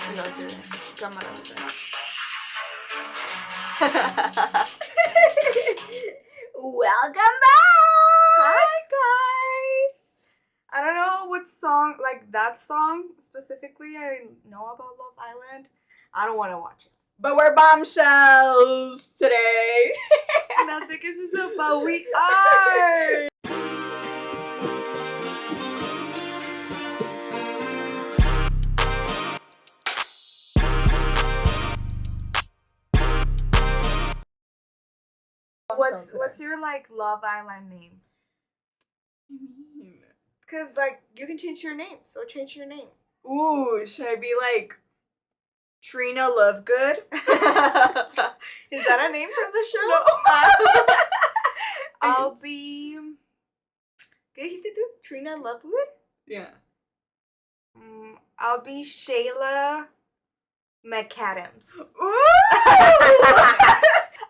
Y luego así de cámara. Welcome back! Hi guys! I don't know what song, like that song specifically I know about Love Island. I don't want to watch it. But we're bombshells today. Nothing is about we are! What's your like Love Island name? What do you mean? Cause like you can change your name, so change your name. Ooh, should I be like Trina Lovegood? Is that a name from the show? No. I'll be. ¿Qué dijiste tú? Trina Lovegood? Yeah. I'll be Shayla McAdams. Ooh!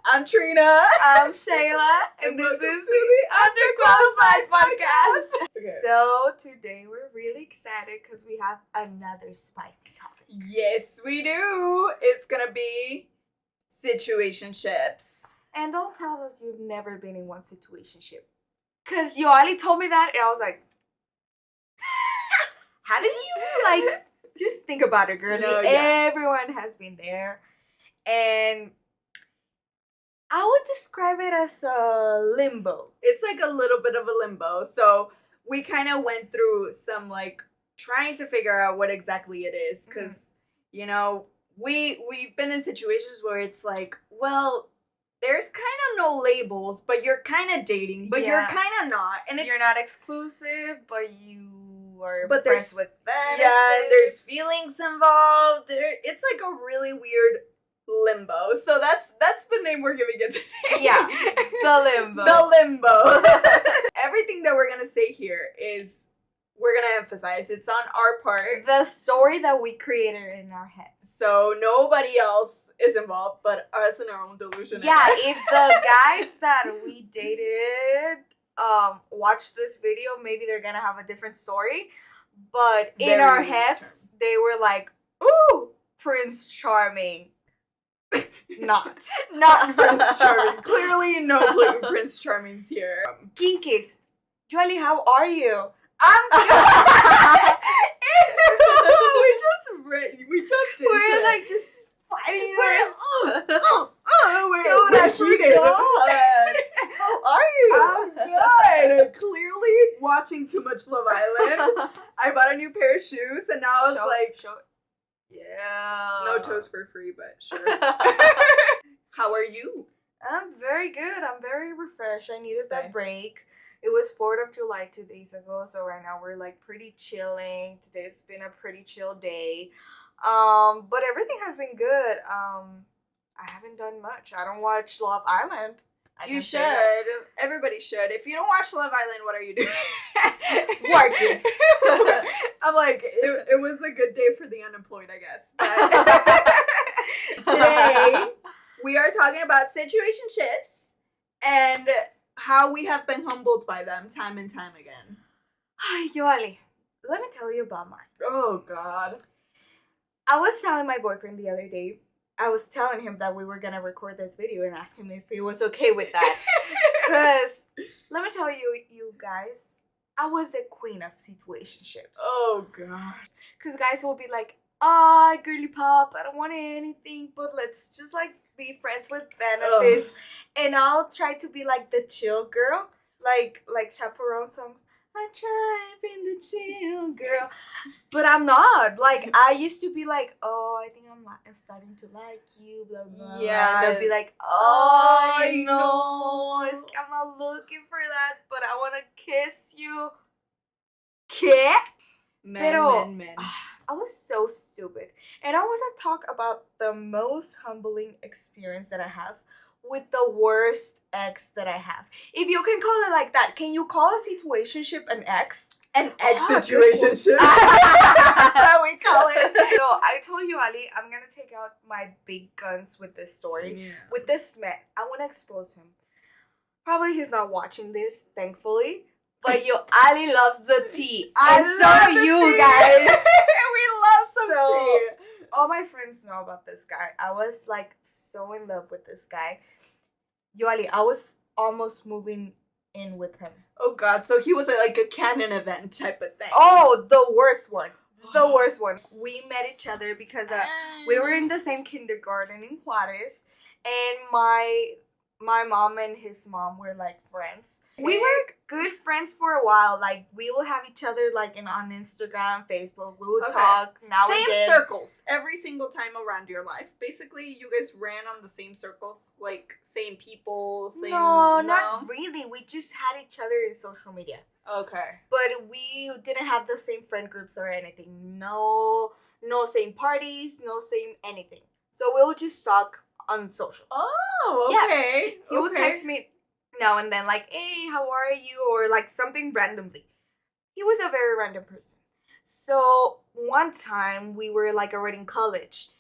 I'm Trina. I'm Shayla, and this is the Underqualified podcast. Okay. So today we're really excited because we have another spicy topic. Yes, we do. It's gonna be situationships. And don't tell us you've never been in one situationship. Because Yoali told me that, and I was like, haven't you? Like, just think about it, girl. No, yeah. Everyone has been there. And I would describe it as a limbo. It's like a little bit of a limbo. So we kind of went through some like trying to figure out what exactly it is. Because, you know, we've been in situations where it's like, well, there's kind of no labels, but you're kind of dating, but you're kind of not. And you're not exclusive, but you are but friends with them. Yeah, and there's feelings involved. It's like a really weird limbo. So that's the name we're giving it today. Yeah, the limbo. The limbo. Everything that we're gonna say here is we're gonna emphasize it's on our part. The story that we created in our heads. So nobody else is involved but us and our own delusion. Yeah, if the guys that we dated watch this video, maybe they're gonna have a different story. But in our heads, they were like, ooh, Prince Charming. Not Prince Charming. Clearly no Prince Charming's here. Kinkies. Jolie, how are you? I'm good. we just did. We're like just fighting. We're heated. How are you? I'm good. Clearly watching too much Love Island. I bought a new pair of shoes and now I was yeah. No toes for free, but sure. How are you? I'm very good. I'm very refreshed. I needed that break. It was 4th of July 2 days ago, so right now we're like pretty chilling. Today's been a pretty chill day. But everything has been good. I haven't done much. I don't watch Love Island. You should. Everybody should. If you don't watch Love Island, what are you doing? Working. I'm like, it was a good day for the unemployed, I guess. But today, we are talking about situationships and how we have been humbled by them time and time again. Hi, Yoali. Let me tell you about mine. Oh, God. I was telling my boyfriend the other day, I was telling him that we were going to record this video and ask him if he was okay with that. Because, let me tell you, you guys, I was the queen of situationships. Oh, God. Because guys will be like, girly pop, I don't want anything, but let's just, like, be friends with benefits. And I'll try to be, like, the chill girl. Like chaperone songs. I try being the chill girl, but I'm not. Like, I used to be like, I think I'm starting to like you, blah, blah. Yeah. And they'll be like, I know. I'm not looking for that, but I want to kiss you. ¿Qué? Men. I was so stupid. And I want to talk about the most humbling experience that I have with the worst ex that I have. If you can call it like that, can you call a situationship an ex? An ex situationship. That's how we call it. So I told you, Ali, I'm going to take out my big guns with this story. Yeah. With this man. I want to expose him. Probably he's not watching this, thankfully. But Ali loves the tea. And so you guys. We love some tea. all my friends know about this guy. I was like so in love with this guy. Yoali, I was almost moving in with him. Oh God, so he was like a canon event type of thing. Oh, the worst one. The worst one. We met each other because we were in the same kindergarten in Juarez, and my mom and his mom were like friends. We were good friends for a while. Like we will have each other like on Instagram, Facebook. We would talk now and then. Same circles every single time around your life. Basically, you guys ran on the same circles, like same people, same. No, not really. We just had each other in social media. Okay. But we didn't have the same friend groups or anything. No same parties, no same anything. So we would just talk on social. Oh, okay. Yes. He would text me now and then like, hey, how are you? Or like something randomly. He was a very random person. So one time we were like already in college.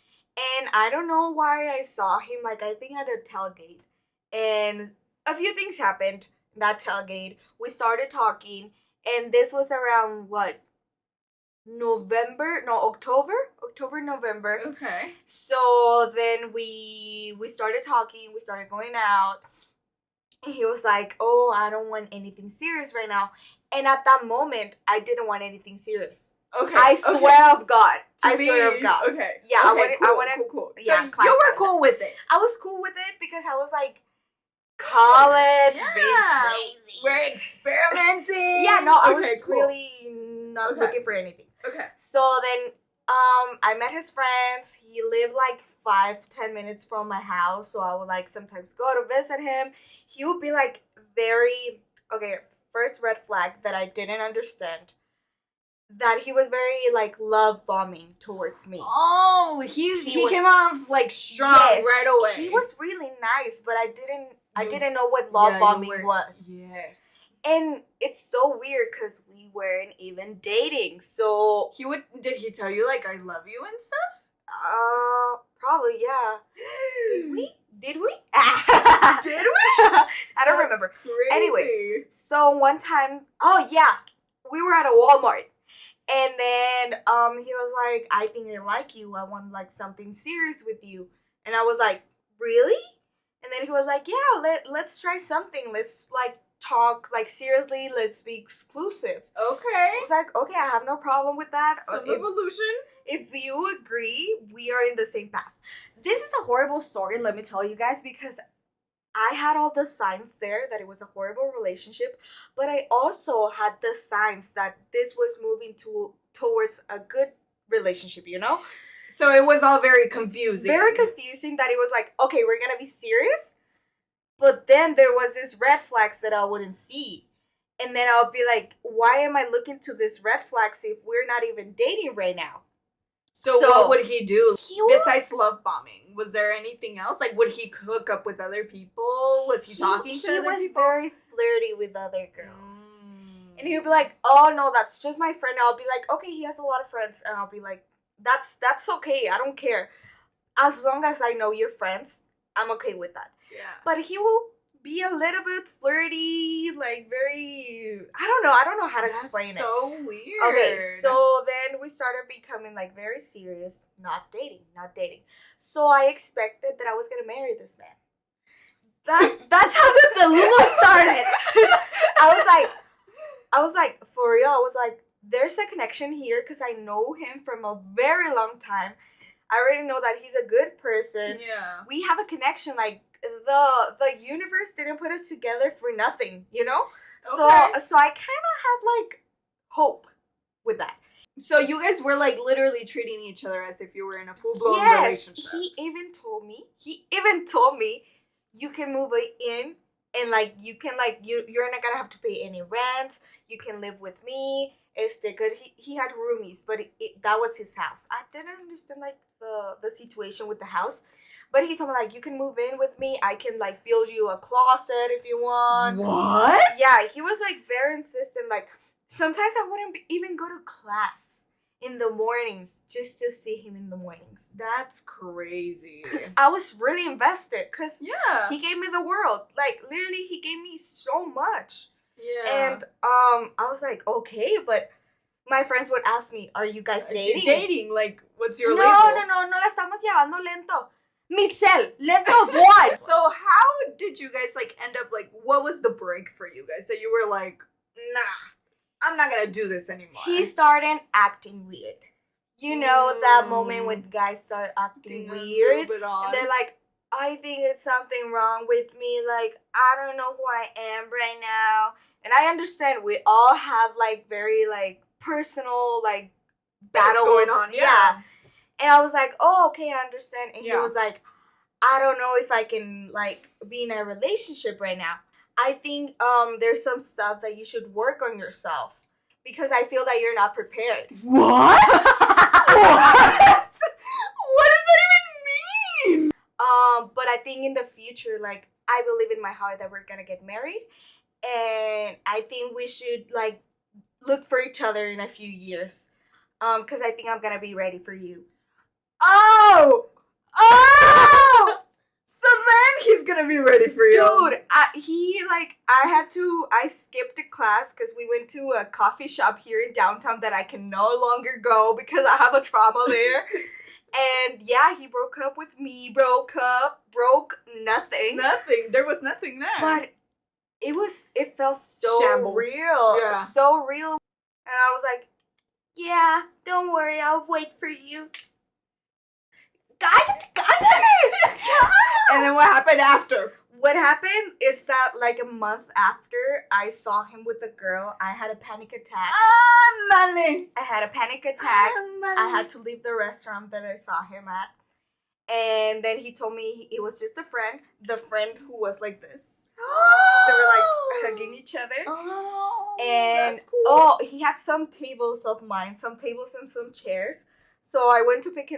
And I don't know why I saw him, like I think at a tailgate. And a few things happened. That tailgate, we started talking, and this was around what? October, November. Okay. So then we started talking, we started going out. And he was like, "Oh, I don't want anything serious right now." And at that moment, I didn't want anything serious. Okay. I swear of God. I swear of God. Okay. Yeah, okay, I wanted cool. Yeah, so you were cool with it. I was cool with it because I was like, college, yeah, crazy. We're experimenting. Yeah, no, I was cool. really not looking for anything. Okay. So then, I met his friends. He lived like 5-10 minutes from my house, so I would like sometimes go to visit him. He would be like very first red flag that I didn't understand. That he was very like love bombing towards me. Oh, he came off like strong right away. He was really nice, but I didn't know what love bombing was. Yes. And it's so weird because we weren't even dating. So did he tell you like I love you and stuff? Probably yeah. Did we? Did we? I don't remember. Crazy. Anyways, so one time, we were at a Walmart. And then he was like, I think I like you. I want like something serious with you. And I was like, really? And then he was like, yeah, let's try something. Let's like talk like seriously. Let's be exclusive. Okay. I was like, okay, I have no problem with that. Some evolution. If you agree, we are in the same path. This is a horrible story, let me tell you guys, because I had all the signs there that it was a horrible relationship, but I also had the signs that this was moving towards a good relationship, you know? So it was all very confusing. Very confusing that it was like, okay, we're gonna be serious, but then there was this red flags that I wouldn't see. And then I'll be like, why am I looking to this red flags if we're not even dating right now? So what would he do besides love bombing? Was there anything else? Like, would he hook up with other people? Was he talking to other people? He was very flirty with other girls. And he would be like, oh, no, that's just my friend. I'll be like, okay, he has a lot of friends. And I'll be like, that's okay. I don't care. As long as I know you're friends, I'm okay with that. Yeah. But he will be a little bit flirty, like very, I don't know how to explain it. That's so weird. Okay, so then we started becoming like very serious, not dating. So I expected that I was gonna marry this man. That's how the delulu started. I was like, for real, I was like, there's a connection here because I know him from a very long time. I already know that he's a good person. Yeah. We have a connection, like, the universe didn't put us together for nothing, you know? Okay. So I kind of had like hope with that. So you guys were like literally treating each other as if you were in a full-blown relationship. He even told me you can move in and like you can like you're not gonna have to pay any rent. You can live with me. Good. He had roomies, but that was his house. I didn't understand like the situation with the house. But he told me, like, you can move in with me. I can, like, build you a closet if you want. What? Yeah, he was, like, very insistent. Like, sometimes I wouldn't even go to class in the mornings just to see him in the mornings. That's crazy. Because I was really invested. Because he gave me the world. Like, literally, he gave me so much. Yeah. And I was like, okay, but my friends would ask me, are you guys dating? Dating? Like, what's your no, label? No la estamos llevando lento. Michelle, lento of what? So how did you guys, like, end up, like, what was the break for you guys that you were like, nah, I'm not gonna do this anymore? He started acting weird. You know that moment when guys start acting weird? And they're like, I think it's something wrong with me. Like, I don't know who I am right now. And I understand we all have, like, very, like, personal, like, battles going on. Yeah. And I was like, oh, okay, I understand. And he was like, I don't know if I can, like, be in a relationship right now. I think there's some stuff that you should work on yourself because I feel that you're not prepared. What? What? What does that even mean? But I think in the future, like, I believe in my heart that we're gonna get married. And I think we should, like, look for each other in a few years. Because I think I'm gonna be ready for you. Oh! So then he's gonna be ready for you. Dude, I skipped a class because we went to a coffee shop here in downtown that I can no longer go because I have a trauma there. And yeah, he broke up with me, broke nothing. Nothing. There was nothing there. But it felt so Shambles. real. Yeah. So real. And I was like, yeah, don't worry, I'll wait for you. And then what happened after? What happened is that, like, a month after I saw him with a girl, I had a panic attack. Ándale. I had a panic attack. Ándale. I had to leave the restaurant that I saw him at. And then he told me it was just a friend. The friend who was like this. They were, like, hugging each other. Oh, and, that's cool. he had some tables of mine. Some tables and some chairs. So I went to pick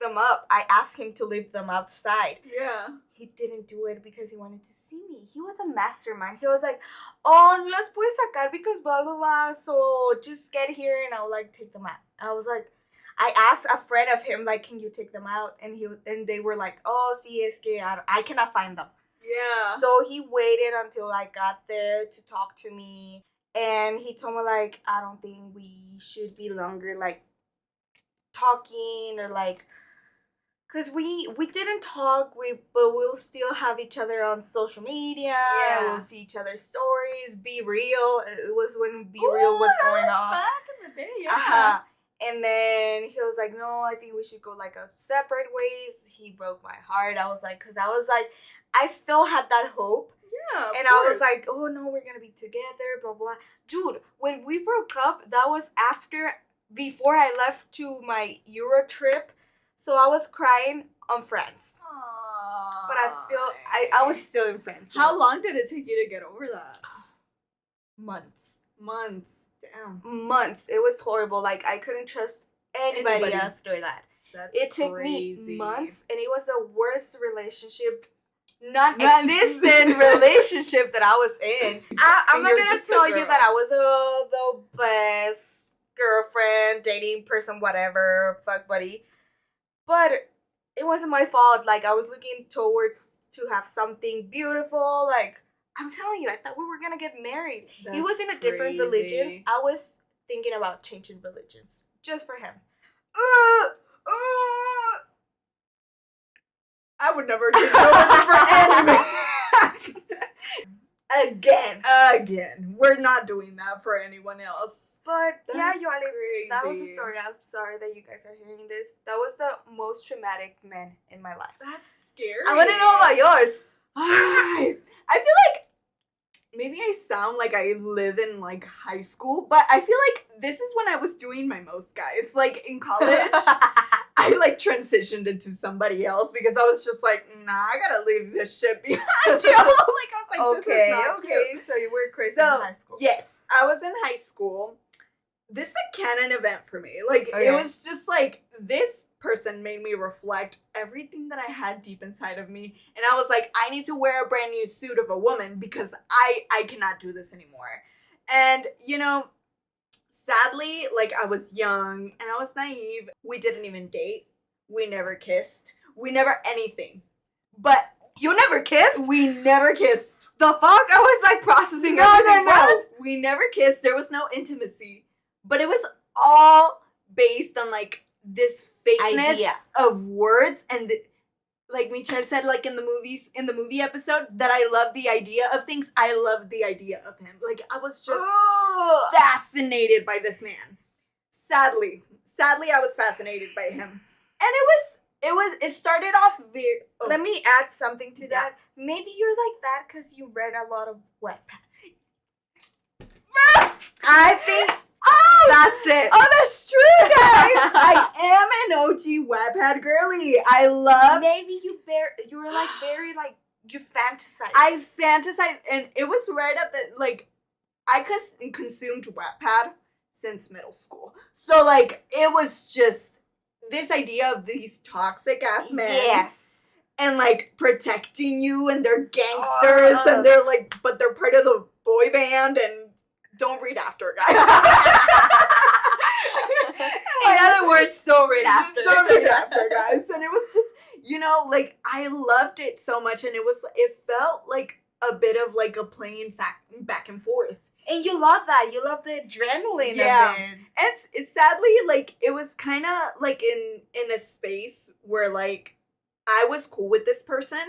them up. I asked him to leave them outside. Yeah. He didn't do it because he wanted to see me. He was a mastermind. He was like, oh, no las puedes sacar because blah, blah, blah. So just get here and I'll, like, take them out. I was like, I asked a friend of him, like, can you take them out? And they were like, oh, sí, es que I cannot find them. Yeah. So he waited until I got there to talk to me. And he told me, like, I don't think we should be longer, like, talking or, like, because we didn't talk, but we'll still have each other on social media. Yeah. We'll see each other's stories. Be Real. It was when Be Real was going on. Back in the day, yeah. And then he was like, no, I think we should go, like, a separate ways. He broke my heart. I was like, I still had that hope. Yeah, and I was like, oh, no, we're going to be together, blah, blah. Dude, when we broke up, that was before I left to my Euro trip. So I was crying on France. Aww. But I was still in France. How long did it take you to get over that? Months. Damn. Months. It was horrible. Like, I couldn't trust anybody after that. It took me months, and it was the worst relationship, non-existent relationship that I was in. I'm not going to tell you that I was the best girlfriend, dating person, whatever, fuck buddy. But it wasn't my fault. Like, I was looking towards to have something beautiful. Like, I'm telling you, I thought we were going to get married. He was in a different religion. I was thinking about changing religions just for him. I would never change religion for anime. Again. We're not doing that for anyone else. But That's yeah, Yoali, crazy. that was the story. I'm sorry that you guys are hearing this. That was the most traumatic man in my life. That's scary. I want to know about yours. I feel like maybe I sound like I live in, like, high school, but I feel like this is when I was doing my most, guys. Like, in college, I, like, transitioned into somebody else because I was just like, nah, I gotta leave this shit behind, you know? Like, I was like, this is not cute. So you were crazy in high school. Yes, I was in high school. This is a canon event for me. Like, It was just, like, this person made me reflect everything that I had deep inside of me. And I was like, I need to wear a brand new suit of a woman because I cannot do this anymore. And, you know, sadly, like, I was young and I was naive. We didn't even date. We never kissed. We never anything. But you never kissed? We never kissed. The fuck? I was, like, processing No. everything. We never kissed. There was no intimacy. but it was all based on like this fakeness Idea. of words and like Michelle said, like in the movie episode, that I love the idea of things. I love the idea of him. Like I was just fascinated by this man. Sadly, I was fascinated by him, and it started off very. Oh. Let me add something to that. Maybe you're like that because you read a lot of Wattpad. I think that's it. Oh, that's true, guys. I am an OG Wattpad girly. I love. Maybe you were like very like you fantasize. I fantasize, and it was right at the like. I consumed Wattpad since middle school, so like it was just this idea of these toxic ass men. Yes. And like protecting you, and they're gangsters, and they're like, but they're part of the boy band, and don't read after, guys. In other words, don't read after. Don't read after, guys. And it was just, like I loved it so much, and it felt like a bit of like a playing back and forth. And you love that. You love the adrenaline of it. It's sadly like it was kind of like in a space where like I was cool with this person,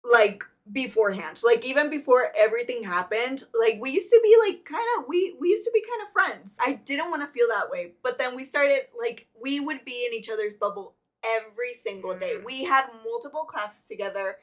like, beforehand. Like, even before everything happened, like, we used to be, like, we used to be kind of friends. I didn't want to feel that way. But then we started, like, we would be in each other's bubble every single day. We had multiple classes together.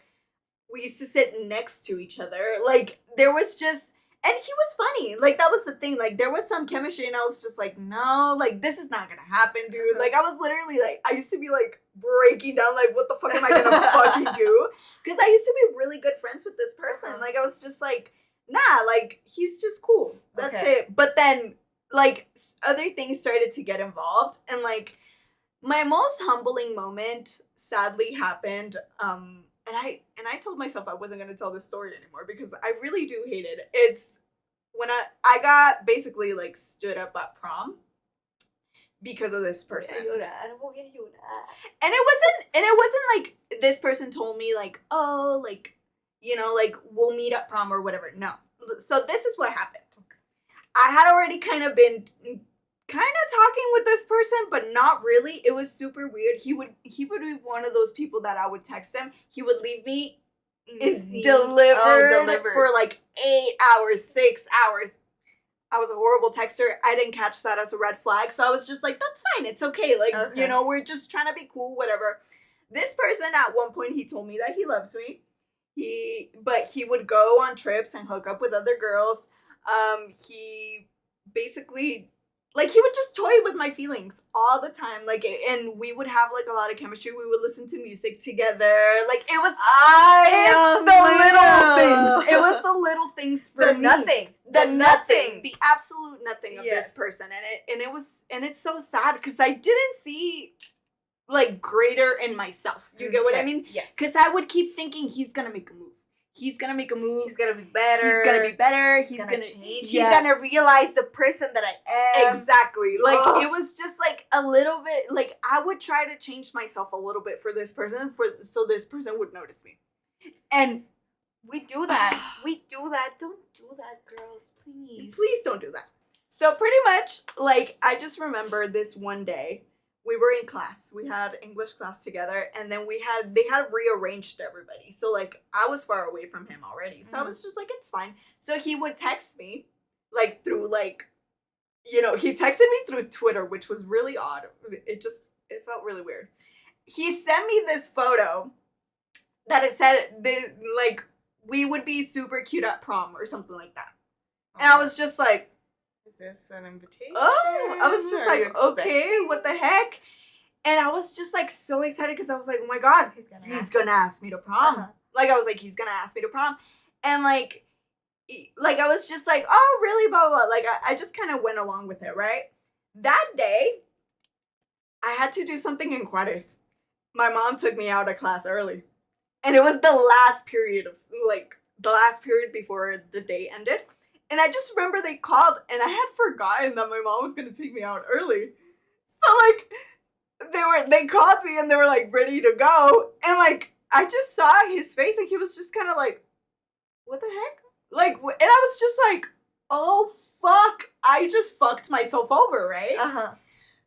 We used to sit next to each other. Like, there was just... And he was funny. Like, that was the thing. Like, there was some chemistry, and I was just like, no, like, this is not gonna happen, dude. Like, I was literally, like, I used to be, like, breaking down, like, what the fuck am I gonna fucking do? Because I used to be really good friends with this person. Like, I was just like, nah, like, he's just cool. That's it. But then, like, other things started to get involved, and, like, my most humbling moment sadly happened, and I told myself I wasn't going to tell this story anymore because I really do hate it. It's when I got basically like stood up at prom because of this person. And it wasn't like this person told me like, oh, like, like we'll meet at prom or whatever. No. So this is what happened. I had already kind of been talking with this person, but not really. It was super weird. He would be one of those people that I would text him. He would leave me delivered for like 8 hours, 6 hours. I was a horrible texter. I didn't catch that as a red flag. So I was just like, that's fine. It's okay. Like, we're just trying to be cool, whatever. This person at one point, he told me that he loves me. But he would go on trips and hook up with other girls. He basically... Like, he would just toy with my feelings all the time. Like, and we would have, like, a lot of chemistry. We would listen to music together. Like, it was... It's the little things. It was the little things for me. The nothing. The absolute nothing of this person. And it's so sad because I didn't see, like, greater in myself. You get what I mean? Yes. Because I would keep thinking he's going to make a move. He's gonna make a move. He's gonna be better. He's gonna change. He's gonna realize the person that I am. Exactly. Like, it was just like a little bit, like, I would try to change myself a little bit for this person, so this person would notice me. And we do that. We do that. Don't do that, girls. Please. Please don't do that. So pretty much, like, I just remember this one day. We were in class. We had English class together, and then they had rearranged everybody. So, like, I was far away from him already. So I was just like, it's fine. So he would text me, like, through, like, he texted me through Twitter, which was really odd. It felt really weird. He sent me this photo that it said, like, we would be super cute at prom or something like that. And I was just like, is this an invitation? Oh, I was just like, okay, what the heck? And I was just like so excited because I was like, oh my God, he's gonna ask me to prom. Like, I was like, he's gonna ask me to prom. And like I was just like, oh, really, blah, blah, blah. Like, I just kind of went along with it, right? That day, I had to do something in Juarez. My mom took me out of class early. And it was the last period before the day ended. And I just remember they called, and I had forgotten that my mom was going to take me out early. So, like, they called me, and they were, like, ready to go. And, like, I just saw his face, and he was just kind of like, what the heck? Like, and I was just like, oh fuck, I just fucked myself over, right?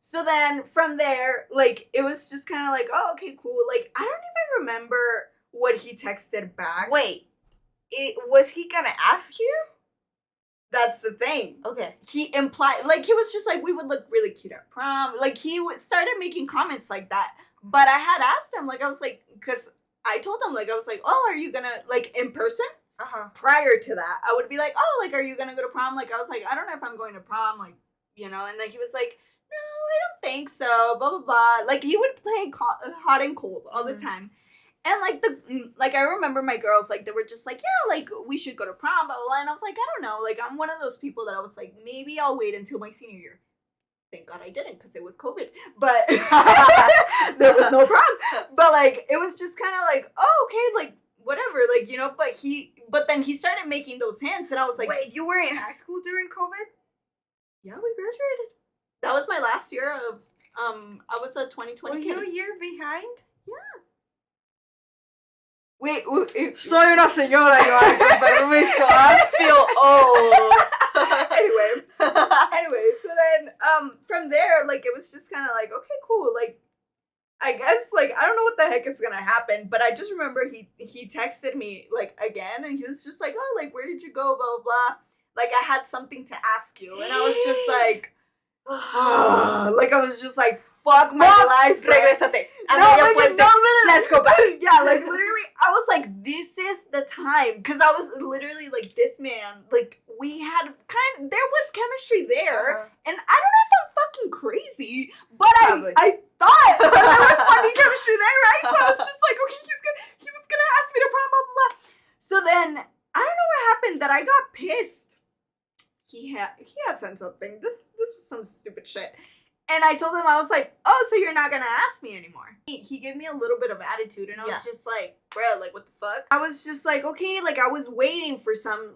So then from there, like, it was just kind of like, oh, okay, cool. Like, I don't even remember what he texted back. Wait, was he gonna ask you? That's the thing. Okay. He implied, like, he was just like, we would look really cute at prom. Like, he started making comments like that. But I had asked him, like, I was like, because I told him, like, I was like, oh, are you gonna, like, in person? Prior to that, I would be like, oh, like, are you gonna go to prom? Like, I was like, I don't know if I'm going to prom, like, you know, and like, he was like, no, I don't think so, blah, blah, blah. Like, he would play hot and cold all the time. And, like, I remember my girls, like, they were just like, yeah, like, we should go to prom, blah, blah, blah. And I was like, I don't know. Like, I'm one of those people that I was like, maybe I'll wait until my senior year. Thank God I didn't, because it was COVID. But there was no prom. But, like, it was just kind of like, oh, okay, like, whatever. Like, you know, but then he started making those hints, and I was like, wait, you were in high school during COVID? Yeah, we graduated. That was my last year of, I was a 2020 Were kid. you a year behind? Yeah. Wait, soy una señora, yo, permiso, I feel old. Anyway, so then, from there, like, it was just kind of like, okay, cool, like, I guess, like, I don't know what the heck is gonna happen, but I just remember he texted me, like, again, and he was just like, oh, like, where did you go, blah, blah, blah. Like, I had something to ask you, and I was just like, like, I was just like, fuck my life. Regrésate. No, let's go back. Yeah, like, literally, I was like, this is the time. Because I was literally like, this man, like, we had there was chemistry there. And I don't know if I'm fucking crazy, but I thought that there was fucking chemistry there, right? So I was just like, okay, he was gonna ask me to prom, blah, blah, blah. So then, I don't know what happened, that I got pissed. He had sent something. This was some stupid shit. And I told him, I was like, oh, so you're not gonna ask me anymore. He gave me a little bit of attitude, and I was just like, bro, like, what the fuck? I was just like, okay, like, I was waiting for some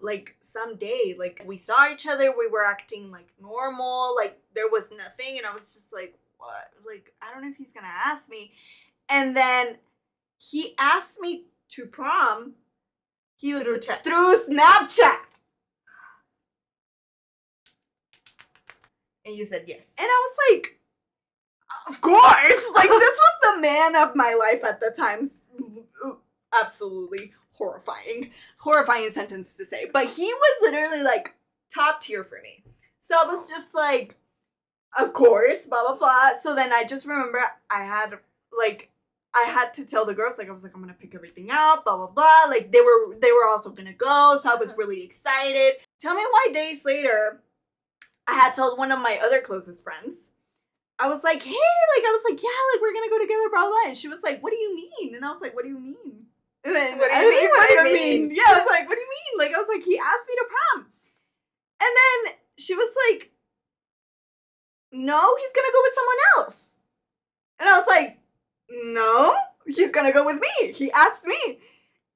day. Like, we saw each other, we were acting, like, normal, like, there was nothing, and I was just like, what? Like, I don't know if he's gonna ask me. And then he asked me to prom. He was through Snapchat. And you said yes. And I was like, of course! Like, this was the man of my life at the time. Absolutely horrifying. Horrifying sentence to say. But he was literally, like, top tier for me. So I was just like, of course, blah, blah, blah. So then I just remember I had to tell the girls, like, I was like, I'm gonna pick everything out, blah, blah, blah. Like, they were also gonna go, so I was really excited. Tell me why days later, I had told one of my other closest friends. I was like, hey, like, I was like, yeah, like, we're gonna go together, blah, blah. And she was like, what do you mean? And I was like, what do you mean? And then, what do you mean? Yeah, I was like, what do you mean? Like, I was like, he asked me to prom. And then she was like, no, he's gonna go with someone else. And I was like, no, he's gonna go with me. He asked me.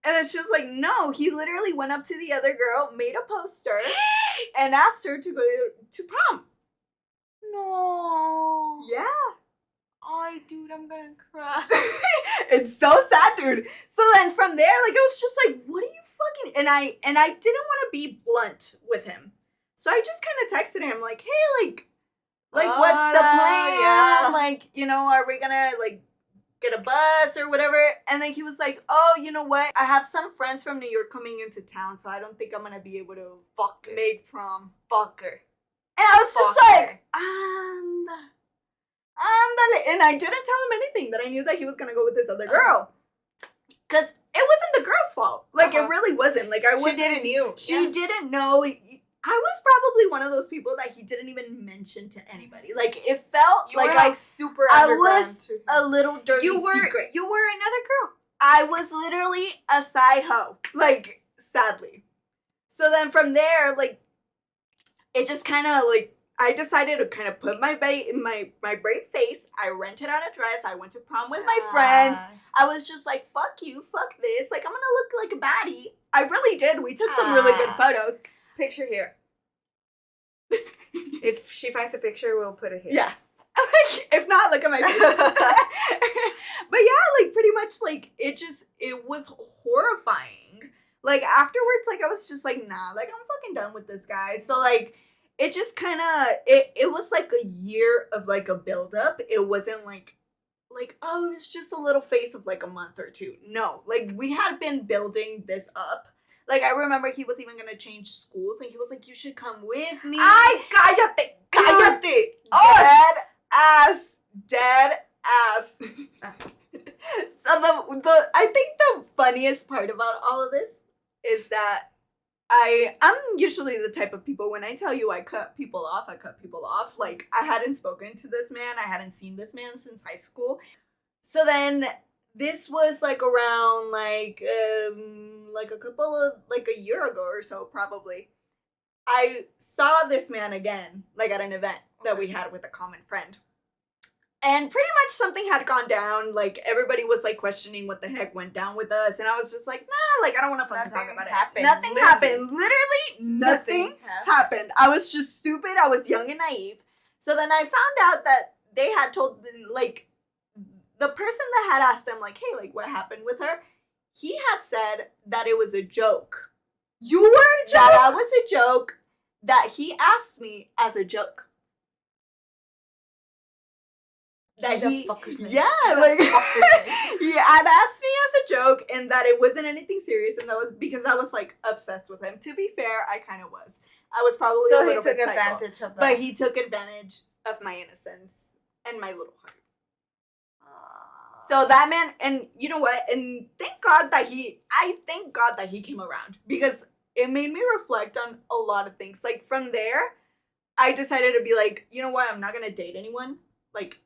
And then she was like, no, he literally went up to the other girl, made a poster, and asked her to go to prom. No. Yeah. Oh, dude, I'm gonna cry. It's so sad, dude. So then from there, like, it was just like, what are you fucking... And I didn't want to be blunt with him. So I just kind of texted him, like, hey, like what's the plan? Yeah. Like, you know, are we gonna, like, get a bus or whatever? And then he was like, oh, you know what? I have some friends from New York coming into town, so I don't think I'm gonna be able to make prom. Fucker. And I was just like, andale. And I didn't tell him anything, that I knew that he was gonna go with this other girl. Because it wasn't the girl's fault. Like, it really wasn't. Like, She didn't know. She didn't know. I was probably one of those people that he didn't even mention to anybody. Like, it felt you like were, like, super underground. I was a little dirty secret. You were another girl. I was literally a side hoe. Like, sadly. So then from there, like, it just kind of, like, I decided to kind of put my brave face. I rented out a dress. I went to prom with my friends. I was just like, fuck you, fuck this. Like, I'm going to look like a baddie. I really did. We took some really good photos. Picture here. If she finds a picture, we'll put it here. Yeah. If not, look at my face. But yeah, like, pretty much, like, it was horrifying. Like, afterwards, like, I was just like, nah, like, I'm fucking done with this guy. So, like, it just kind of, it was like a year of, like, a buildup. It wasn't like, oh, it was just a little phase of, like, a month or two. No, like, we had been building this up. Like, I remember he was even gonna change schools, and he was like, you should come with me. Ay, cállate. Oh, dead ass. So I think the funniest part about all of this is that I'm usually the type of people, when I tell you I cut people off. Like, I hadn't spoken to this man, I hadn't seen this man since high school. So then this was like around like a year ago or so, probably. I saw this man again, like at an event that we had with a common friend. And pretty much something had gone down. Like, everybody was, like, questioning what the heck went down with us. And I was just like, nah, like, I don't want to fucking talk about it. Nothing happened. Literally nothing happened. I was just stupid. I was young and naive. So then I found out that they had told, like, the person that had asked him, like, hey, like, what happened with her? He had said that it was a joke. You were a joke? That I was a joke. That he asked me as a joke. That he had asked me as a joke, and that it wasn't anything serious, and that was because I was like obsessed with him. To be fair, I kind of was. I was probably a little bit psycho, advantage of that. but he took advantage of my innocence and my little heart. So that man, and you know what? And thank God that he came around, because it made me reflect on a lot of things. Like, from there, I decided to be like, you know what? I'm not gonna date anyone. Like.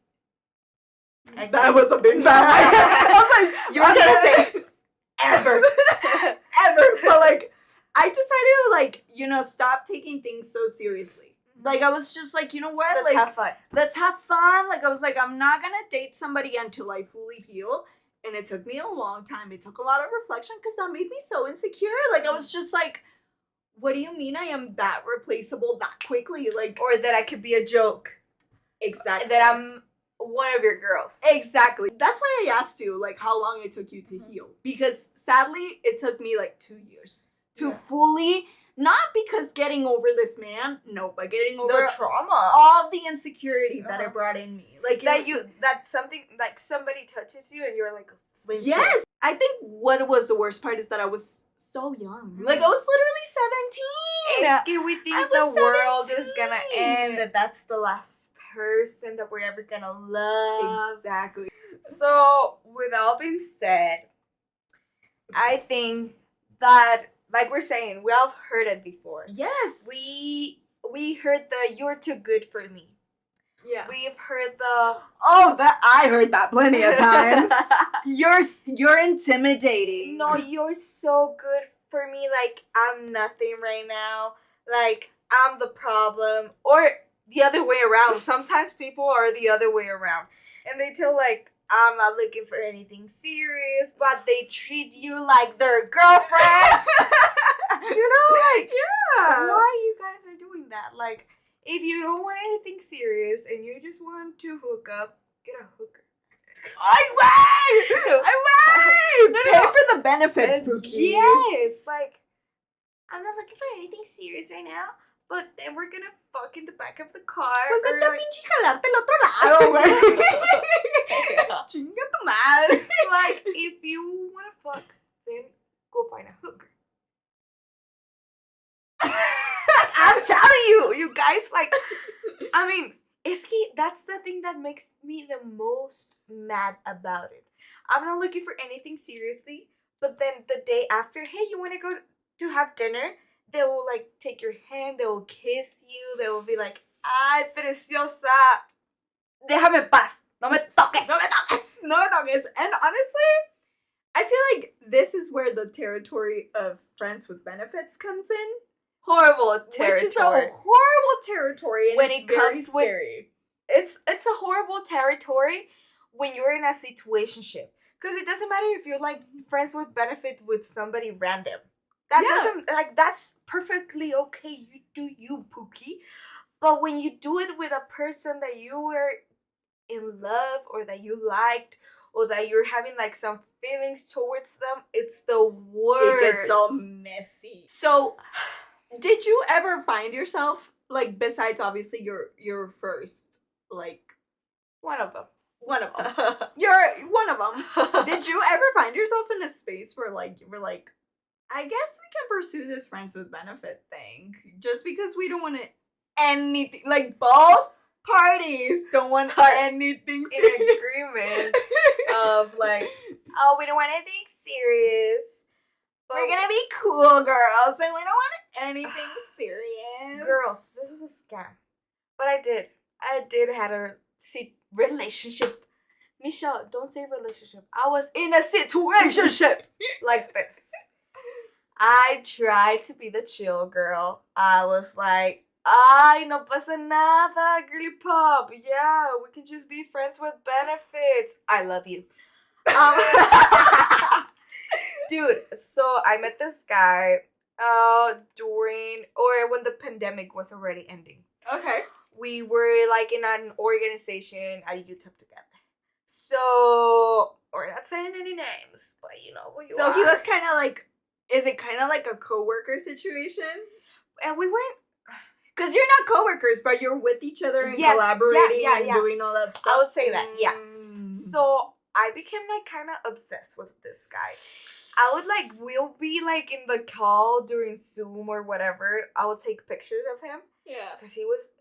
That was a big sound. I was like, you were gonna say ever. But like, I decided to, like, you know, stop taking things so seriously. Like, I was just like, you know what? Let's have fun. Like, I was like, I'm not gonna date somebody until I fully heal. And it took me a long time. It took a lot of reflection, because that made me so insecure. Like, I was just like, what do you mean I am that replaceable that quickly? Like, or that I could be a joke. Exactly. That I'm one of your girls. Exactly. That's why I asked you, like, how long it took you to heal. Because sadly, it took me like 2 years to fully, not because getting over this man, no, but getting over the trauma, all the insecurity that it brought in me. Like, that something, like, somebody touches you and you're like, flinching. Yes. I think what was the worst part is that I was so young. Like, I was literally 17. Es que we think the world is gonna end, that that's the last person that we're ever gonna love. Exactly. So, with all being said, I think that, like we're saying, we all heard it before. Yes. We heard the "you're too good for me." Yeah. We've heard the I heard that plenty of times. You're intimidating. No, you're so good for me. Like, I'm nothing right now. Like, I'm the problem. Or the other way around. Sometimes people are the other way around. And they tell, like, I'm not looking for anything serious, but they treat you like their girlfriend. You know, like, why you guys are doing that? Like, if you don't want anything serious and you just want to hook up, get a hooker. I wait! Pay for the benefits, Pookie. Yes, like, I'm not looking for anything serious right now, but then we're gonna fuck in the back of the car. Pues vete a pinche jalarte el otro lado, güey. Chinga tu madre. Like, if you wanna fuck, then go find a hooker. I'm telling you, you guys, like, I mean, that's the thing that makes me the most mad about it. I'm not looking for anything seriously, but then the day after, hey, you want to go to have dinner? They will, like, take your hand, they will kiss you, they will be like, ay, preciosa, déjame en paz, no me toques. And honestly, I feel like this is where the territory of friends with benefits comes in. Horrible territory. Which is a horrible territory, and when it's it very comes scary. It's a horrible territory when you're in a situationship. Because it doesn't matter if you're, like, friends with benefits with somebody random. That doesn't, like, that's perfectly okay. You do you, Pookie. But when you do it with a person that you were in love or that you liked or that you're having like some feelings towards them, it's the worst. It gets all messy. So, did you ever find yourself, like, besides obviously your first, like, One of them. you're one of them. Did you ever find yourself in a space where, like, you were like, I guess we can pursue this friends with benefit thing just because we don't want to anything, like, both parties don't want anything In serious. agreement of like, oh, we don't want anything serious. But We're gonna be cool girls and we don't want anything serious. girls, this is a scam. But I did had a relationship. Michelle, don't say relationship. I was in a situationship like this. I tried to be the chill girl. I was like, ay, no pasa nada, girly pop. Yeah, we can just be friends with benefits. I love you. Dude, so I met this guy during or when the pandemic was already ending. Okay. We were like in an organization at UTEP together. So we're not saying any names, but you know who you So are. he was kind of like, is it kind of like a coworker situation? And we weren't. Because you're not coworkers, but you're with each other and Yes, collaborating yeah, and yeah. doing all that stuff. I would say that, yeah. Mm. So I became like kind of obsessed with this guy. I would like, we'll be like in the call during Zoom or whatever. I would take pictures of him Yeah. because he was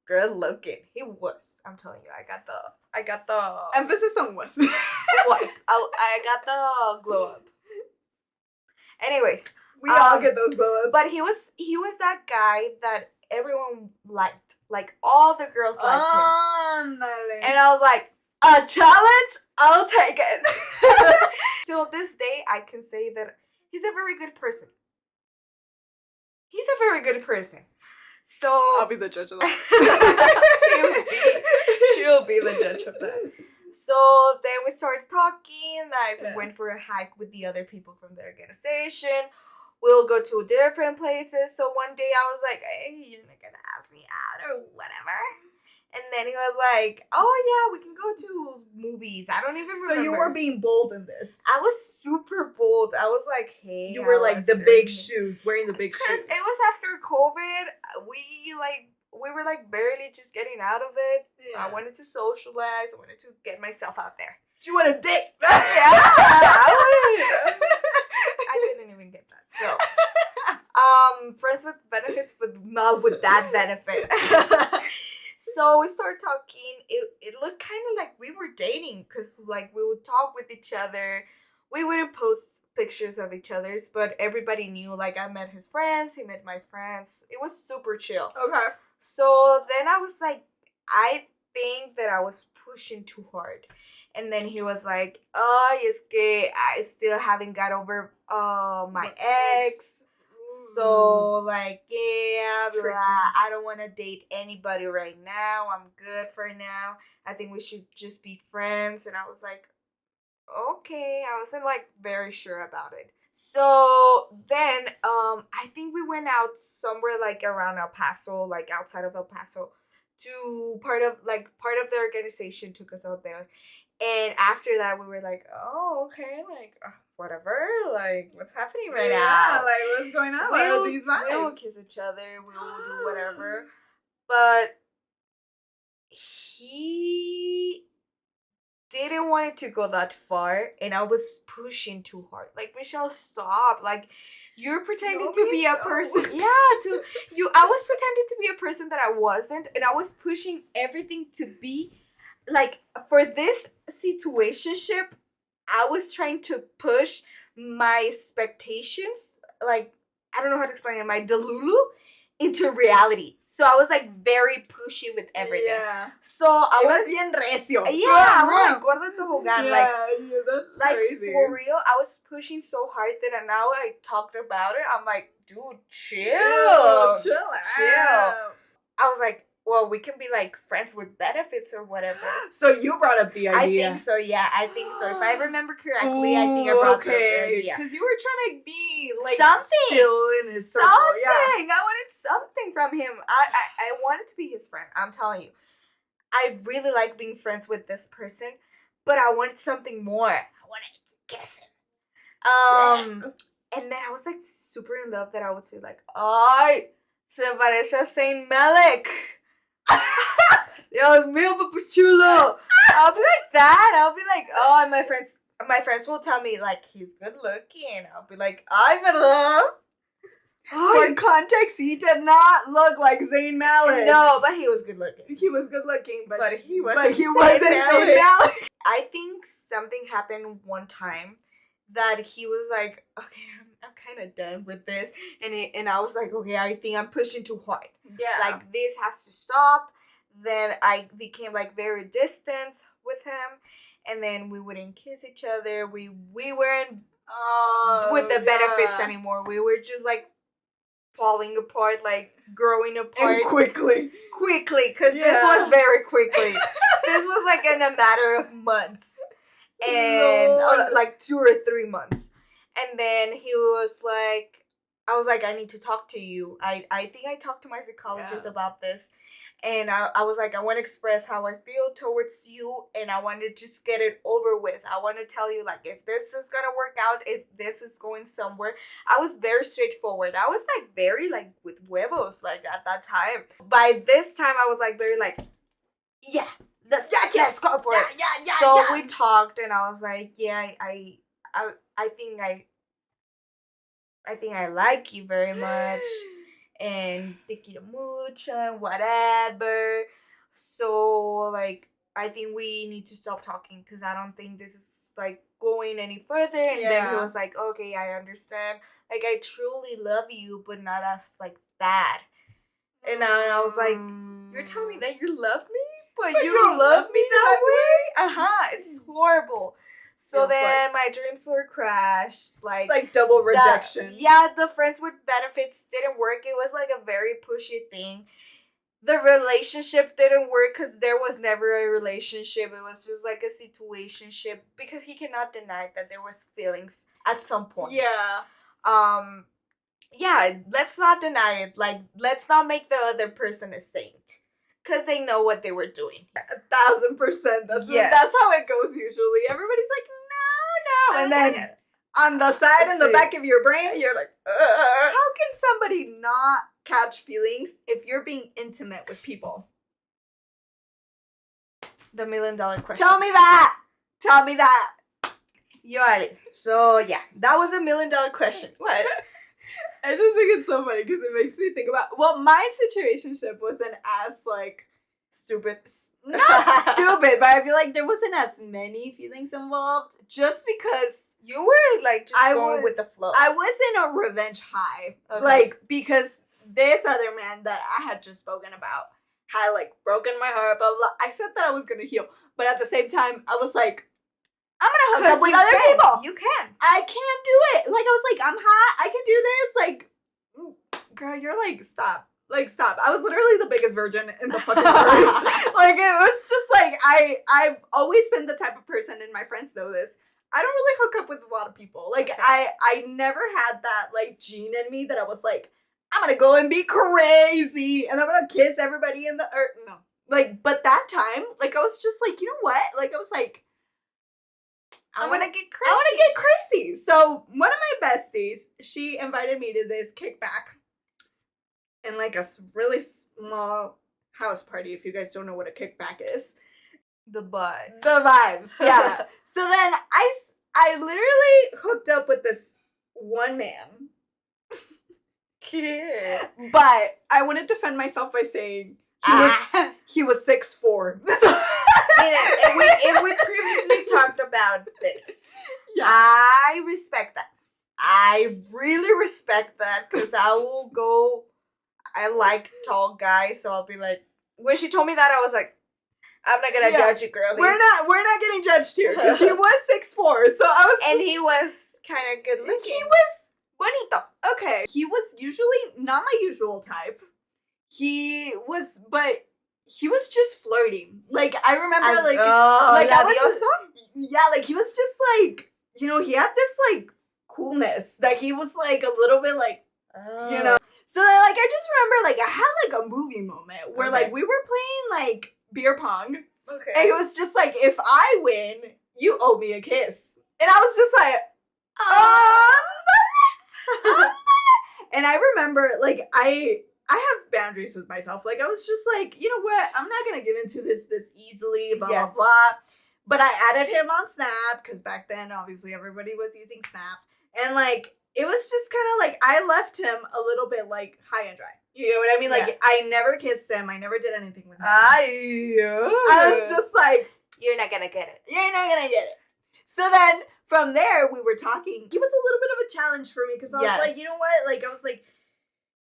good looking. He was. I'm telling you, I got the Emphasis on was. I got the glow up. Anyways, We all get those glow ups. but he was that guy that everyone liked. Like all the girls liked him. And I was like, a challenge? I'll take it. Till this day, I can say that he's a very good person. So I'll be the judge of that. she'll be the judge of that. So then we started talking. Like we went for a hike with the other people from the organization. We'll go to different places. So one day I was like, hey, you're not gonna ask me out or whatever. And then he was like, oh yeah, we can go to movies. I don't even remember. So you were being bold in this. I was super bold. I was like, hey. You were like the big shoes, wearing the big shoes. Because it was after COVID. We were like barely just getting out of it. Yeah. I wanted to socialize. I wanted to get myself out there. You want a dick? Yeah, I didn't even get that. So, friends with benefits, but not with that benefit. So we started talking. It looked kind of like we were dating because like we would talk with each other. We wouldn't post pictures of each other's, but everybody knew. Like I met his friends, he met my friends. It was super chill. Okay. So then I was like, I think that I was pushing too hard. And then he was like, oh, es que I still haven't got over my ex. So, like, yeah, blah, I don't want to date anybody right now. I'm good for now. I think we should just be friends. And I was like, okay. I wasn't, like, very sure about it. So then I think we went out somewhere, like, around El Paso, like, outside of El Paso, to part of the organization took us out there. And after that, we were like, oh, okay, like, whatever, like, what's happening right now? Like, what's going on? What are these vibes? We'll kiss each other, we'll do whatever. But he didn't want it to go that far, and I was pushing too hard. Like, Michelle, stop. Like, you're pretending to be a person. Yeah, I was pretending to be a person that I wasn't, and I was pushing everything to be like, for this situationship, I was trying to push my expectations, like, I don't know how to explain it, my delulu, into reality. So I was like very pushy with everything. Yeah. So I was bien recio. Yeah, I was like gorda tobogán. Yeah, that's like crazy. For real, I was pushing so hard that now I talked about it. I'm like, dude, chill. Chill. I was like, well, we can be like friends with benefits or whatever. So you brought up the idea. I think so, yeah. I think so. If I remember correctly, I think I brought up the idea. Because you were trying to be like something. Still in his circle. Something. Yeah. I wanted something from him. I wanted to be his friend. I'm telling you. I really like being friends with this person. but I wanted something more. I wanted to kiss him. And then I was like super in love that I would say like, ay, se parece a Saint Malik. Dios mío, papuchulo. I'll be like that. I'll be like, oh, and my friends will tell me like he's good looking. I'll be like, I'm in love. For context, he did not look like Zayn Malik. No, but he was good looking. He was good looking, but he wasn't Zayn Malik. I think something happened one time that he was like, okay, I'm kind of done with this. And I was like, okay, I think I'm pushing too hard. Yeah. Like, this has to stop. Then I became, like, very distant with him. And then we wouldn't kiss each other. We weren't with the benefits anymore. We were just, like, falling apart, like, growing apart. And quickly. Because this was very quickly. This was, like, in a matter of months. And, like, 2 or 3 months. And then he was like, I was like, I need to talk to you. I think I talked to my psychologist about this. And I was like, I want to express how I feel towards you. And I want to just get it over with. I want to tell you, like, if this is going to work out, if this is going somewhere. I was very straightforward. I was, like, very, like, with huevos, like, at that time. By this time, I was, like, very, like, yeah, let's go for it. So we talked, and I was like, yeah, I think I like you very much. And te quiero mucho and whatever. So, like, I think we need to stop talking because I don't think this is, like, going any further. And then he was like, okay, I understand. Like, I truly love you, but not as, like, that. And I was like, you're telling me that you love me? But you don't love me that way? It's horrible. So then my dreams were crashed. Like, it's like double rejection. The friends with benefits didn't work. It was like a very pushy thing. The relationship didn't work because there was never a relationship. It was just like a situationship because he cannot deny that there was feelings at some point. Let's not deny it. Like, let's not make the other person a saint. Because they know what they were doing. 1,000%. That's how it goes usually. Everybody's like, no. And then on the side and the back of your brain, you're like, how can somebody not catch feelings if you're being intimate with people? The $1 million question. Tell me that. You alright. So, yeah. That was $1 million question. What? I just think it's so funny because it makes me think about, well, my situationship wasn't as, like, stupid. Not stupid, but I feel like there wasn't as many feelings involved just because you were, like, just going with the flow. I was in a revenge high. Okay. Like, because this other man that I had just spoken about had, like, broken my heart, blah, blah. I said that I was going to heal, but at the same time, I was like, I'm gonna hook up with other people. You can. I can't do it. Like, I was like, I'm hot. I can do this. Like, girl, you're like, stop. Like, stop. I was literally the biggest virgin in the fucking world. Like, it was just like, I've always been the type of person, and my friends know this, I don't really hook up with a lot of people. Like, I never had that, like, gene in me that I was like, I'm gonna go and be crazy, and I'm gonna kiss everybody in the earth. No. Like, but that time, like, I was just like, you know what? Like, I was like, I want to get crazy. I want to get crazy. So one of my besties, she invited me to this kickback in like a really small house party. If you guys don't know what a kickback is, the vibes. The vibes. Yeah. So then I literally hooked up with this one man. Yeah. But I want to defend myself by saying he was 6'4". If we previously talked about this, I respect that. I really respect that because I like tall guys, so I'll be like, when she told me that, I was like, I'm not gonna judge you, girl. We're not getting judged here because he was 6'4", so I was. And he was kind of good looking. He was bonito. Okay, he was usually not my usual type. He was just flirting. Like, I remember, like he was just like, you know, he had this like coolness that he was like a little bit like, you know. So then, like, I just remember, like, I had like a movie moment where like we were playing like beer pong. Okay. And he was just like, if I win, you owe me a kiss. And I was just like, and I remember, like, I have boundaries with myself. Like, I was just like, you know what? I'm not gonna give into this easily, blah, Yes. blah, blah. But I added him on Snap, because back then, obviously, everybody was using Snap. And, like, it was just kind of like, I left him a little bit, like, high and dry. You know what I mean? Like, Yeah. I never kissed him. I never did anything with him. I I was just like, you're not gonna get it. you're not gonna get it. So then from there, we were talking. He was a little bit of a challenge for me because I was like, you know what? Like, I was like,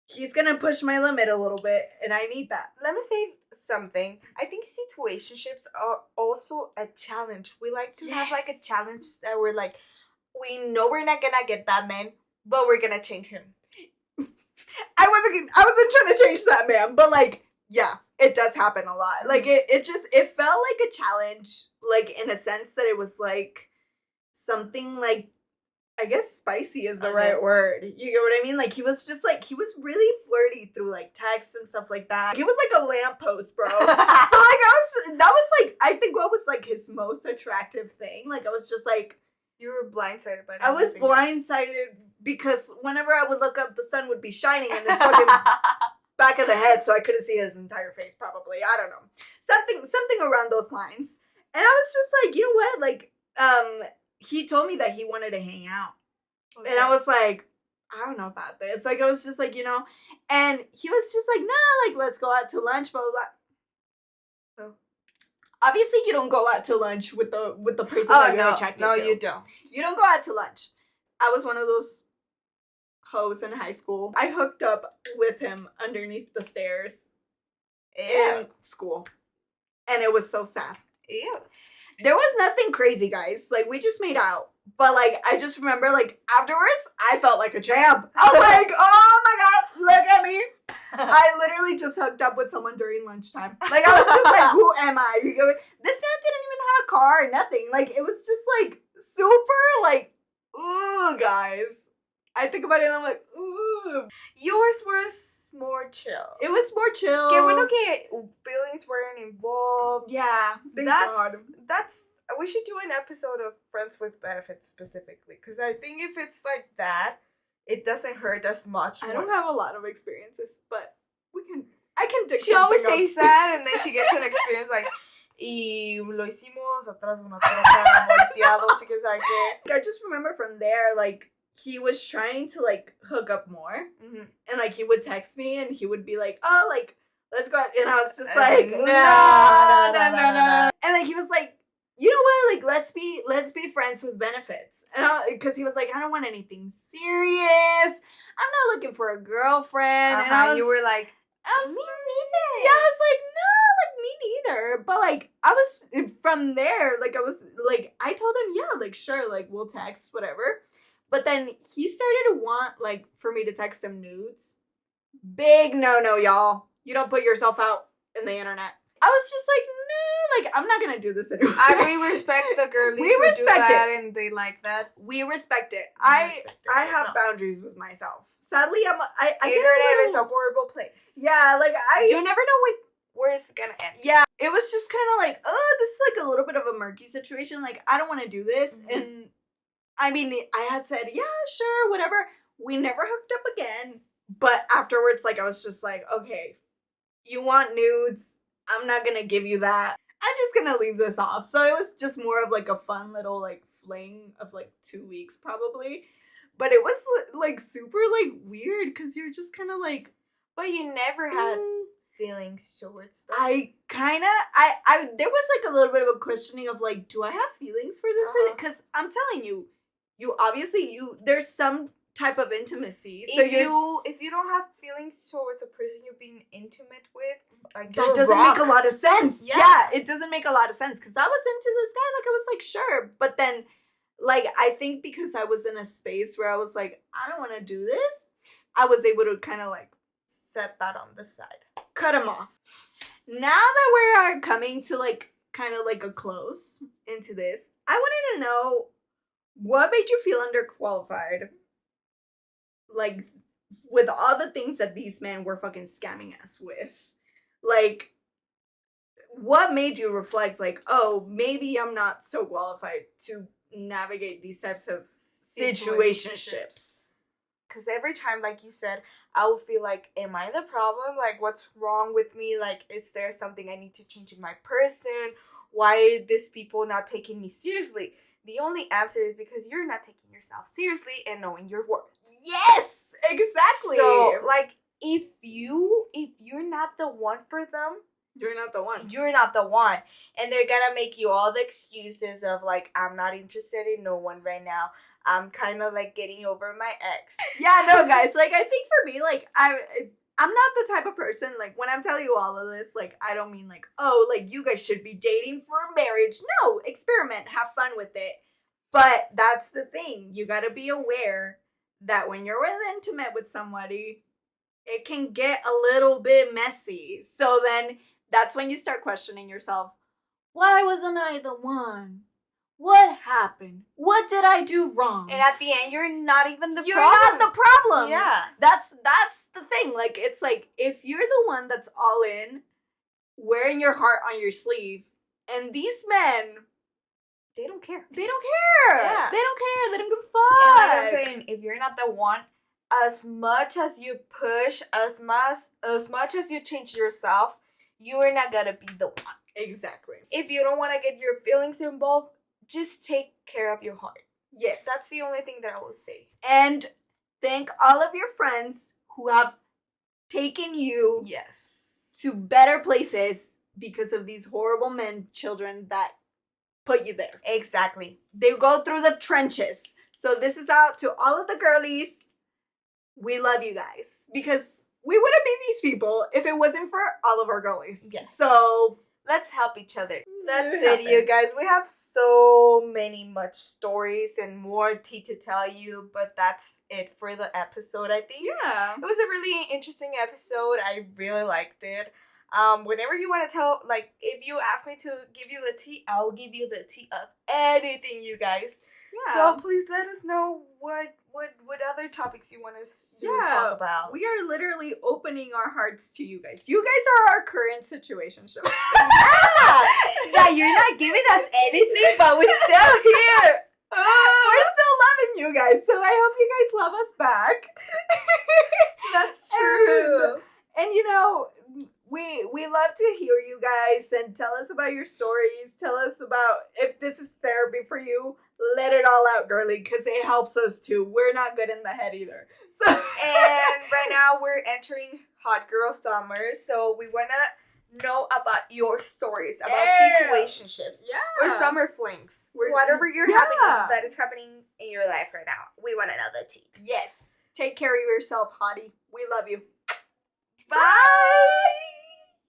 he's gonna push my limit a little bit, and I need that. Let me say something. I think situationships are also a challenge. We like to have like a challenge that we're like, we know we're not gonna get that man, but we're gonna change him. I wasn't trying to change that man, but like, yeah, it does happen a lot. Like it felt like a challenge, like in a sense that it was like something like, I guess spicy is the right word. You get what I mean? Like he was just like, he was really flirty through like texts and stuff like that. He was like a lamppost, bro. So like that was like, I think what was like his most attractive thing. Like I was just like, you were blindsided by that. I was blindsided because whenever I would look up, the sun would be shining in his fucking back of the head, so I couldn't see his entire face. Probably, I don't know, something around those lines. And I was just like, you know what? Like, he told me that he wanted to hang out, and I was like, I don't know about this. Like, I was just like, you know, and he was just like, nah, like let's go out to lunch, blah blah blah. So, obviously, you don't go out to lunch with the person that you're attracted to. No, you don't. You don't go out to lunch. I was one of those hoes in high school. I hooked up with him underneath the stairs in school. And it was so sad. Ew. There was nothing crazy, guys. Like, we just made out. But, like, I just remember, like, afterwards, I felt like a champ. I was like, oh my God, look at me. I literally just hooked up with someone during lunchtime. Like, I was just like, who am I? You go, this man didn't even have a car or nothing. Like, it was just, like, super, like, ooh, guys. I think about it and I'm like, ooh. Yours was more chill. It was more chill. Que bueno que feelings weren't involved. Yeah. Thank God. That's we should do an episode of Friends with Benefits specifically, because I think if it's like that, it doesn't hurt as much. I don't have a lot of experiences, but I can dig She always says that, and then she gets an experience like, y lo hicimos atrás de una troca, volteados, y que sabe qué. I just remember from there, like, he was trying to, like, hook up more, and, like, he would text me, and he would be like, oh, like, let's go out. And I was just like, no. And, like, he was like, you know what, like, let's be friends with benefits. And because he was like, I don't want anything serious. I'm not looking for a girlfriend. And you were like, me neither. Yeah, I was like, no, like, me neither. But, like, I was, from there, like, I was, like, I told him, yeah, like, sure, like, we'll text, whatever. But then he started to want, like, for me to text him nudes. Big no-no, y'all. You don't put yourself out in the internet. I was just like, no, like, I'm not gonna do this anymore. We respect the girlies We who respect do that it. and they like that. We respect it. I have boundaries with myself. Sadly, I get Internet is a horrible place. Yeah, like, you never know where it's gonna end. Yeah, it was just kind of like, oh, this is like a little bit of a murky situation. Like, I don't want to do this. And I mean, I had said, yeah, sure, whatever. We never hooked up again. But afterwards, like, I was just like, okay, you want nudes? I'm not going to give you that. I'm just going to leave this off. So it was just more of like a fun little like fling of like 2 weeks probably. But it was like super like weird because you're just kind of like. But you never had feelings towards them. I there was like a little bit of a questioning of like, do I have feelings for this person? Because I'm telling you, obviously there's some type of intimacy. So if you don't have feelings towards a person you're being intimate with, like, that doesn't make a lot of sense. Yeah, it doesn't make a lot of sense because I was into this guy. Like, I was like, sure, but then, like, I think because I was in a space where I was like, I don't want to do this, I was able to kind of like set that on the side, cut him off. Now that we are coming to like kind of like a close into this, I wanted to know, what made you feel underqualified? Like, with all the things that these men were fucking scamming us with. Like, what made you reflect like, oh, maybe I'm not so qualified to navigate these types of situationships? Because every time, like you said, I will feel like, am I the problem? Like, what's wrong with me? Like, is there something I need to change in my person? Why are these people not taking me seriously? The only answer is because you're not taking yourself seriously and knowing your worth. Yes, exactly. So, like, if you're not the one for them, you're not the one. You're not the one. And they're gonna make you all the excuses of like, I'm not interested in no one right now. I'm kind of like getting over my ex. Yeah, no, guys. Like, I think for me, like, I'm not the type of person, like, when I'm telling you all of this, like, I don't mean like, oh, like, you guys should be dating for marriage. No, experiment, have fun with it. But that's the thing. You gotta be aware that when you're intimate with somebody, it can get a little bit messy. So then that's when you start questioning yourself. Why wasn't I the one? What happened? What did I do wrong? And at the end, you're not even the you're problem. You're not the problem. Yeah. That's the thing. Like, it's like, if you're the one that's all in, wearing your heart on your sleeve, and these men, they don't care. They don't care. Yeah. They don't care. They don't give a fuck. And like I'm saying, if you're not the one, as much as you push, as much as you change yourself, you are not gonna be the one. Exactly. If you don't want to get your feelings involved, just take care of your heart. Yes. That's the only thing that I will say. And thank all of your friends who have taken you to better places because of these horrible men, children that put you there. Exactly. They go through the trenches. So this is out to all of the girlies. We love you guys. Because we wouldn't be these people if it wasn't for all of our girlies. Yes. So let's help each other. That's it, you guys. We have so much stories and more tea to tell you, but that's it for the episode, I think. Yeah. It was a really interesting episode. I really liked it. Whenever you want to tell, like, if you ask me to give you the tea, I'll give you the tea of anything, you guys. Yeah. So please let us know what other topics you want us to talk about. We are literally opening our hearts to you guys. You guys are our current situationship. Yeah, you're not giving us anything, but we're still here. We're still loving you guys, so I hope you guys love us back. That's true. And you know, we love to hear you guys and tell us about your stories. Tell us about if this is therapy for you. Let it all out, girly, because it helps us too. We're not good in the head either. So and right now we're entering hot girl summer, so we wanna know about your stories about situationships or summer flings, whatever you're having that is happening in your life right now. We want to know the tea. Yes. Take care of yourself, hottie. We love you. Bye.